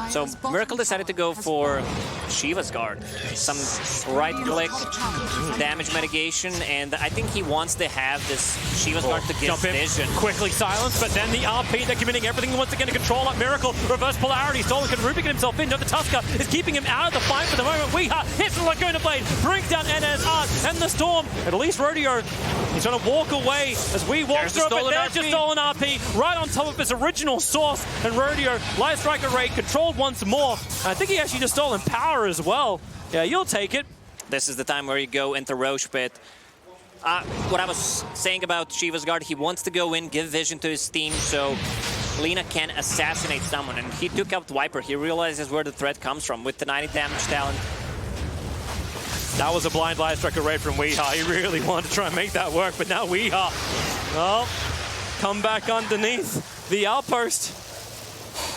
So Miracle decided to go for Shiva's guard. Some right-click damage mitigation, and I think he wants to have this Shiva's guard to get vision. Quickly silenced, but then the RP, they're committing everything once again to control up Miracle. Reverse polarity, Stolen can Rubik himself in. No, the Tusker is keeping him out of the fight for the moment. Weeha hits the Laguna Blade, brings down NSR and the Storm. At least Rodeo, he's trying to walk away as we walk through it, but there's just stolen RP right on top of his original source. And Rodeo, Light Strike Array, controlled once more. I think he actually just stolen power as well. Yeah, you'll take it. This is the time where you go into Roche Pit. What I was saying about Shiva's guard, he wants to go in, give vision to his team so Lina can assassinate someone. And he took out Viper. He realizes where the threat comes from with the 90 damage talent. That was a blind Light Strike Array from Weeha. He really wanted to try and make that work, but now Weeha, well, come back underneath the outpost.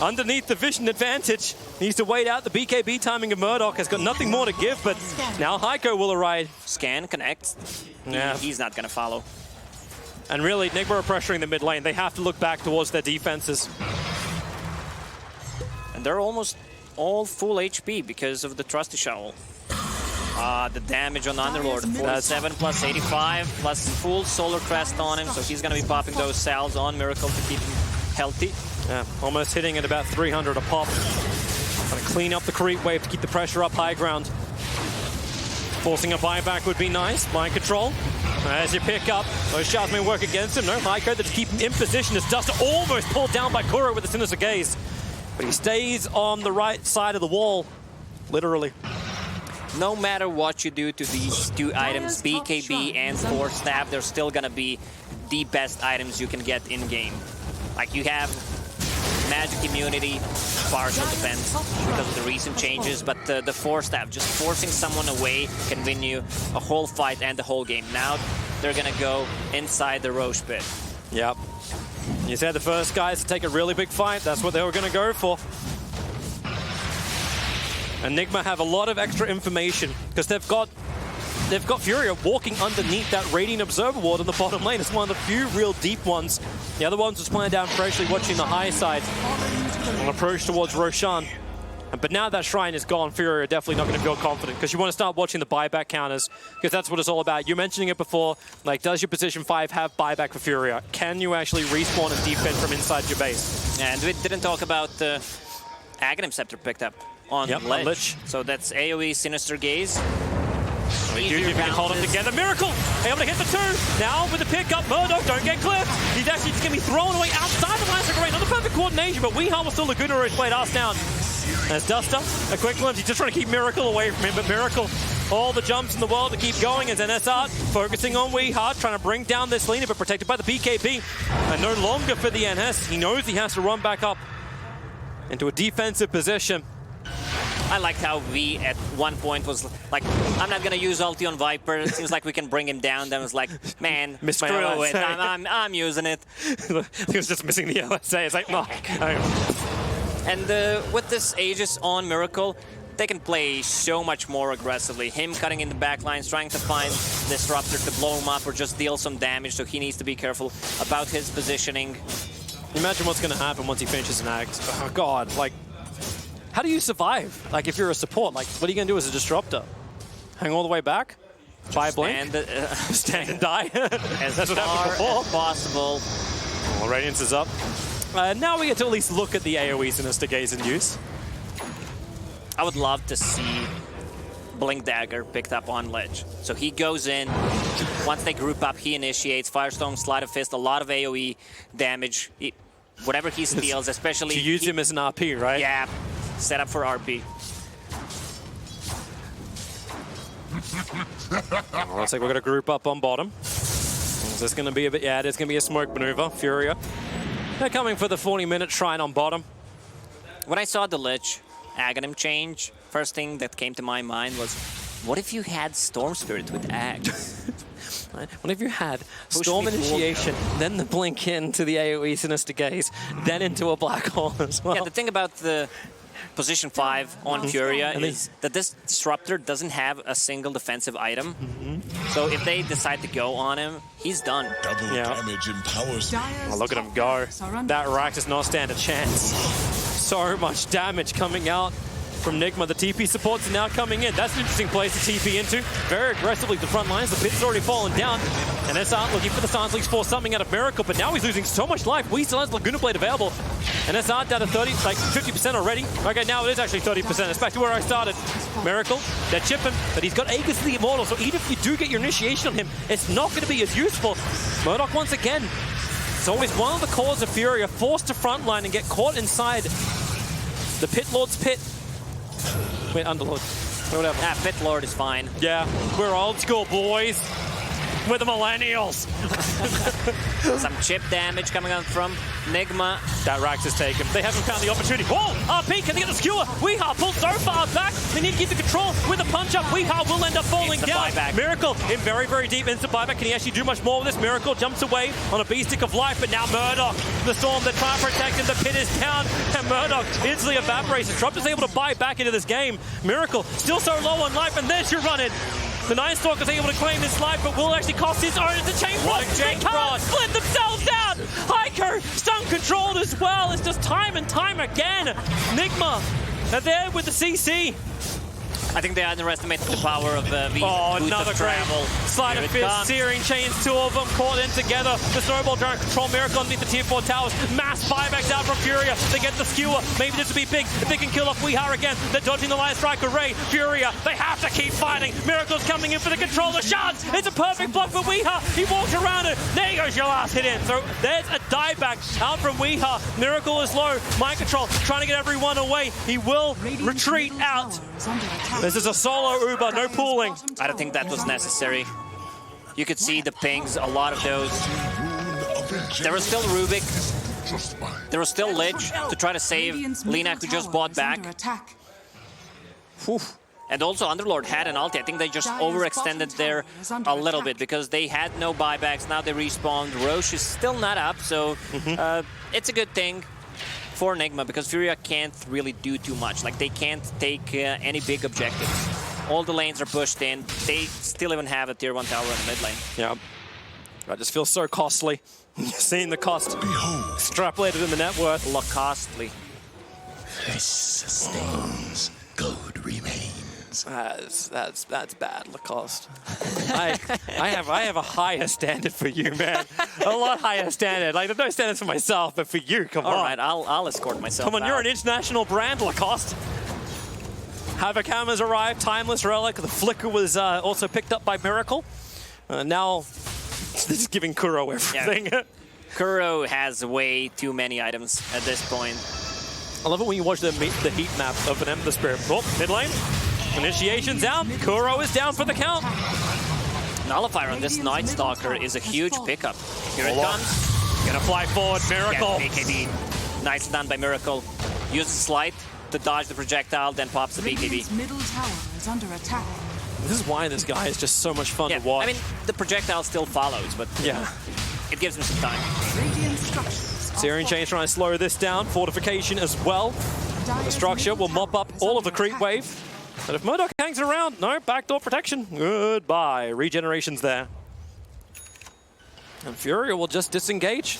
Underneath the vision advantage. Needs to wait out the BKB timing of Murdoch. Has got nothing more to give, but now Heiko will arrive. Scan connects. Yeah. He's not going to follow. And really, Nigma are pressuring the mid lane. They have to look back towards their defenses. And they're almost all full HP because of the Trusty Shovel. The damage on Underlord, 47 plus 85 plus full Solar Crest on him, so he's going to be popping those salves on Miracle to keep him healthy. Yeah, almost hitting at about 300 a pop. Gotta clean up the creep wave to keep the pressure up high ground. Forcing a buyback would be nice. Mind Control. As you pick up, those shots may work against him. No, Heiko to keep him in position as Dust almost pulled down by Kuro with a Sinister Gaze. But he stays on the right side of the wall, literally. No matter what you do to these two items, BKB and Force Staff, they're still gonna be the best items you can get in-game. Like, you have magic immunity, partial defense because of the recent changes, but the Force Staff, just forcing someone away can win you a whole fight and the whole game. Now they're gonna go inside the Roche Pit. Yep. You said the first guys to take a really big fight, that's what they were gonna go for. And Nigma have a lot of extra information because they've got Furia walking underneath that Radiant Observer Ward in the bottom lane. It's one of the few real deep ones. The other ones was playing down freshly, watching the high side. An approach towards Roshan. But now that Shrine is gone, Furia are definitely not going to feel confident because you want to start watching the buyback counters because that's what it's all about. You're mentioning it before, like, does your position 5 have buyback for Furia? Can you actually respawn and defend from inside your base? And we didn't talk about the Aghanim Scepter picked up on Lich. So that's AoE Sinister Gaze. If you can hold them together, Miracle able to hit the 2. Now with the pickup, Murdoch don't get clipped. He's actually just going to be thrown away outside the last range. Not the perfect coordination, but Weeha was still Laguna Rouge played us down. There's Duster, a quick glimpse. He's just trying to keep Miracle away from him, but Miracle, all the jumps in the world to keep going as NSR focusing on Weeha, trying to bring down this Lina, but protected by the BKB. And no longer for the NS. He knows he has to run back up into a defensive position. I liked how V at one point was like, I'm not going to use ulti on Viper. It seems like we can bring him down. Then was like, man, screw it. I'm using it. He was just missing the LSA. It's like, no. And with this Aegis on Miracle, they can play so much more aggressively. Him cutting in the back lines, trying to find Disruptor to blow him up or just deal some damage, so he needs to be careful about his positioning. Imagine what's going to happen once he finishes an act. Oh, God. Like, how do you survive? Like, if you're a support, like, what are you going to do as a disruptor? Hang all the way back? Buy a blink? Stand and die? As That's what happened before. As possible. Well, Radiance is up. Now we get to at least look at the AoE Sinister Gaze in use. I would love to see Blink Dagger picked up on Ledge. So he goes in. Once they group up, he initiates Firestorm, Sleight of Fist, a lot of AoE damage. Whatever he steals, especially... To use him as an RP, right? Yeah. Set up for RP. Well, looks like we're going to group up on bottom. Is this going to be a bit... Yeah, it is going to be a smoke maneuver. Furia. They're coming for the 40-minute Shrine on bottom. When I saw the Lich Aghanim change, first thing that came to my mind was, what if you had Storm Spirit with Ags? Right? Whenever you had Storm Initiation, then the Blink into the AoE Sinister Gaze, then into a Black Hole as well. Yeah, the thing about the position 5 on FURIA is that this Disruptor doesn't have a single defensive item. So if they decide to go on him, he's done. Double damage empowers me. Oh, look at him go. That Rack does not stand a chance. So much damage coming out from Nigma. The TP supports are now coming in. That's an interesting place to TP into. Very aggressively the front lines. The pit's already fallen down. And SR looking for the Stance Leagues for something out of Miracle, but now he's losing so much life. We still has Laguna Blade available. And SR down to 30, like 50% already. Okay, now it is actually 30%. It's back to where I started. Miracle, they're chipping, but he's got Aegis the Immortal, so even if you do get your initiation on him, it's not going to be as useful. Murdoch once again. It's always one of the cores of Furia forced to frontline and get caught inside the Pit Lord's pit. Wait, Underlord. Whatever. Ah, Pit Lord is fine. Yeah, we're old school, boys. We're the millennials. Some chip damage coming out from Nigma. That Rax is taken. They haven't found the opportunity. Whoa! RP, can they get the skewer? Weehaw pulled so far back. They need to keep the control with the punch-up. Weehaw will end up falling down. Buyback. Miracle in very, very deep instant buyback. Can he actually do much more with this? Miracle jumps away on a B-stick of life, but now Murdoch, the Storm, they're trying to protect him. The pit is down, and Murdoch instantly evaporates. Disrupt is able to buy back into this game. Miracle still so low on life, and there's your run-in. The Nine Stalker is able to claim this life, but will actually cost his own. It's a chain block. They can't split themselves out. Hiker stun controlled as well. It's just time and time again. Nigma, they're there with the CC. I think they underestimated the power of V's Oh, boost another of great travel. Sleight of fist, searing chains, two of them caught in together. The snowball trying to control Miracle underneath the tier 4 towers. Mass buybacks out from Furia. They get the skewer. Maybe this will be big. If they can kill off Weehar again, they're dodging the Lion Strike Array. Furia, they have to keep fighting. Miracle's coming in for the control. The shots. It's a perfect block for Weehar. He walks around it. There goes your last hit in. So there's a dive back out from Weehar. Miracle is low. Mind control, trying to get everyone away. He will retreat out. This is a solo Uber, no pooling. I don't think that was necessary. You could see the pings, a lot of those. There was still Rubik. There was still Lich to try to save Lina, who just bought back. And also Underlord had an ulti. I think they just overextended there a little bit because they had no buybacks. Now they respawned. Roche is still not up, so it's a good thing for Nigma because Furia can't really do too much. Like, they can't take any big objectives. All the lanes are pushed in. They still even have a tier 1 tower in the mid lane. Yeah. That just feels so costly. Seeing the cost extrapolated in the net worth. Look costly. This sustains, good remains. That's bad, Lacoste. I have a higher standard for you, man. A lot higher standard. Like, there's no standards for myself, but for you, come on. All right, I'll escort myself Come on, out. you're an international brand, Lacoste. Havoc Hammer's arrived, Timeless Relic. The Flicker was also picked up by Miracle. Now, this is giving Kuro everything. Yeah. Kuro has way too many items at this point. I love it when you watch the heat map of an Ember Spirit. Oh, mid lane. Initiation's out. Kuro is down for the count. Nullifier on this Night Stalker is a huge pickup. Here it comes. Gonna fly forward, Miracle. Get BKB. Nice done by Miracle. Uses Slight to dodge the projectile, then pops the BKB. Middle tower is under attack. This is why this guy is just so much fun to watch. I mean, the projectile still follows, but yeah, it gives him some time. Radiant structures. Searing Chain trying to slow this down. Fortification as well. The structure will mop up all of the creep wave. But if Murdoch hangs around, no, backdoor protection. Goodbye. Regeneration's there. And Furia will just disengage.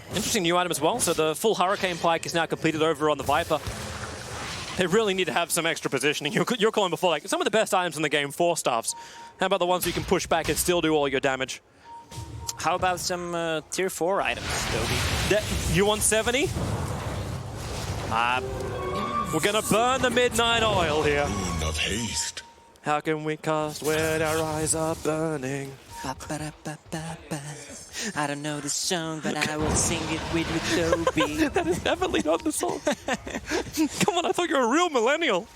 Interesting new item as well. So the full Hurricane Pike is now completed over on the Viper. They really need to have some extra positioning. You're calling before, like, some of the best items in the game, 4-staffs. How about the ones you can push back and still do all your damage? How about some tier 4 items, Toby? You want 70? We're gonna burn the midnight oil here. Moon of haste. How can we cast when our eyes are burning? I don't know the song, but I will sing it with you, Toby. That is definitely not the song. Come on, I thought you were a real millennial.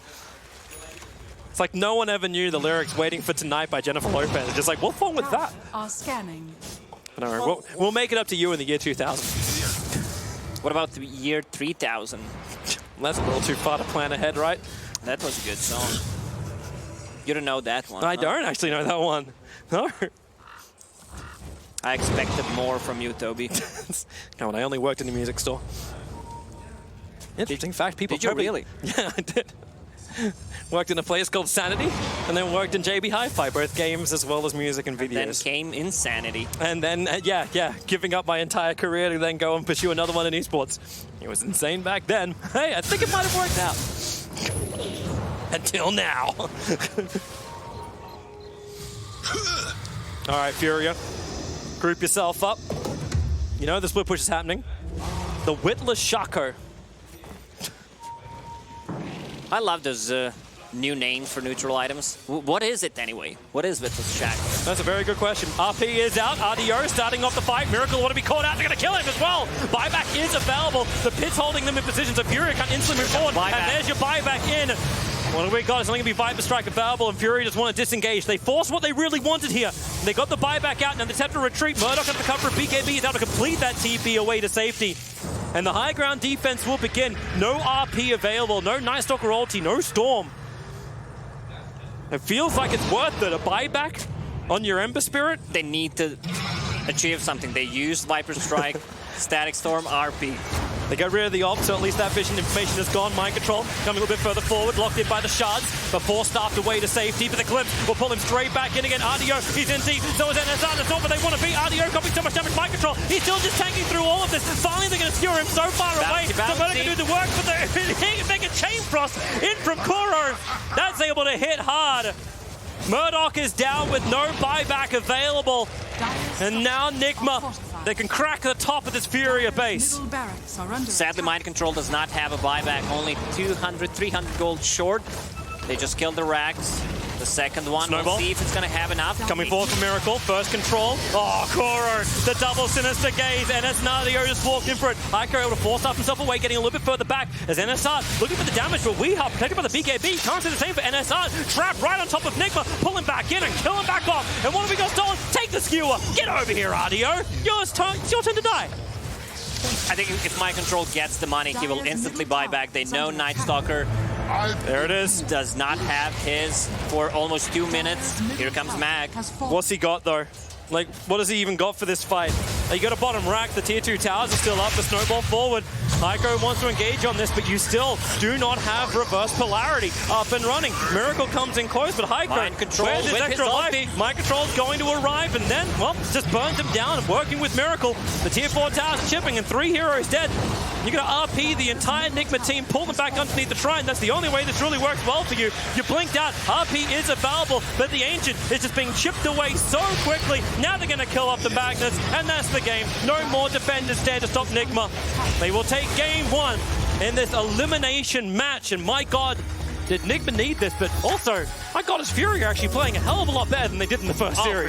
It's like no one ever knew the lyrics Waiting for Tonight by Jennifer Lopez. It's just like, what's wrong with that? Are scanning. But all right, we'll make it up to you in the year 2000. What about the year 3000? That's a little too far to plan ahead, right? That was a good song. You don't know that one. I huh? don't actually know that one. No. I expected more from you, Toby. Come on, I only worked in the music store. Interesting fact, people Did you probably... really? Yeah, I did. Worked in a place called Sanity, and then worked in JB Hi-Fi, both games as well as music and videos. Then came Insanity. And then, yeah, giving up my entire career to then go and pursue another one in esports. It was insane back then. Hey, I think it might have worked out. Until now. All right, Furia. Group yourself up. You know the split push is happening. The Witless Shaco. I love those new names for neutral items. What is it anyway? What is Witless Shaco? That's a very good question. RP is out. RDO starting off the fight. Miracle want to be caught out. They're going to kill him as well. Buyback is available. The pit's holding them in position, so Furia can instantly move forward. Buyback. And there's your buyback in. What have we got? It's only going to be Viper Strike available, and Fury just want to disengage. They forced what they really wanted here. They got the buyback out, and they attempt to retreat. Murdoch under the cover of BKB is able to complete that TP away to safety. And the high ground defense will begin. No RP available, no Night Stalker ulti, no Storm. It feels like it's worth it. A buyback on your Ember Spirit? They need to achieve something. They used Viper Strike, Static Storm, RP. They got rid of the op, so at least that vision information is gone. Mind control coming a little bit further forward, locked in by the shards, but forced staffed away to safety. But the Glimpse will pull him straight back in again. RDO, he's in deep, so is NSR. That's not what they want to be. RDO copying so much damage. Mind control, he's still just tanking through all of this. Finally, they're going to skewer him so far away. So Murdoch can do the work, but they're making Chain Frost in from Kuro. That's able to hit hard. Murdoch is down with no buyback available. And now Nigma, they can crack the top of this Furia base. Middle barracks are under Sadly, Mind Control does not have a buyback. Only 200, 300 gold short. They just killed the Rags. The second one, Snowball. we'll see if it's going to have enough. Coming forward from Miracle, first control. Oh, Kuro, the double sinister gaze. NSR just walked in for it. Heiko able to force up himself away, getting a little bit further back as NSR looking for the damage, but Weehaw protected by the BKB. Can't say the same for NSR. Trapped right on top of Nigma, pull him back in and kill him back off. And what have we got stolen? Take the skewer. Get over here, RDO. It's your turn to die. I think if Mind Control gets the money, he will instantly buy back. They know Night Stalker There it is. does not have his for almost 2 minutes. Here comes Mag. What's he got, though? Like, what has he even got for this fight? You got a bottom rack, the tier 2 towers are still up, the snowball forward. Heiko wants to engage on this, but you still do not have reverse polarity up and running. Miracle comes in close, but Heiko, Mind Control where's his with extra his life? ulti. Mind Control is going to arrive, and then, well, just burns him down and working with Miracle. The tier 4 towers chipping, and 3 heroes dead. You're going to RP the entire Nigma team, pull them back underneath the shrine. That's the only way this really works well for you. You blinked out, RP is available, but the Ancient is just being chipped away so quickly. Now they're going to kill off the Magnus, and that's the game. No more defenders there to stop Nigma. They will take game 1 in this elimination match, and my God, did Nigma need this, but also, my God, is Furia actually playing a hell of a lot better than they did in the first series.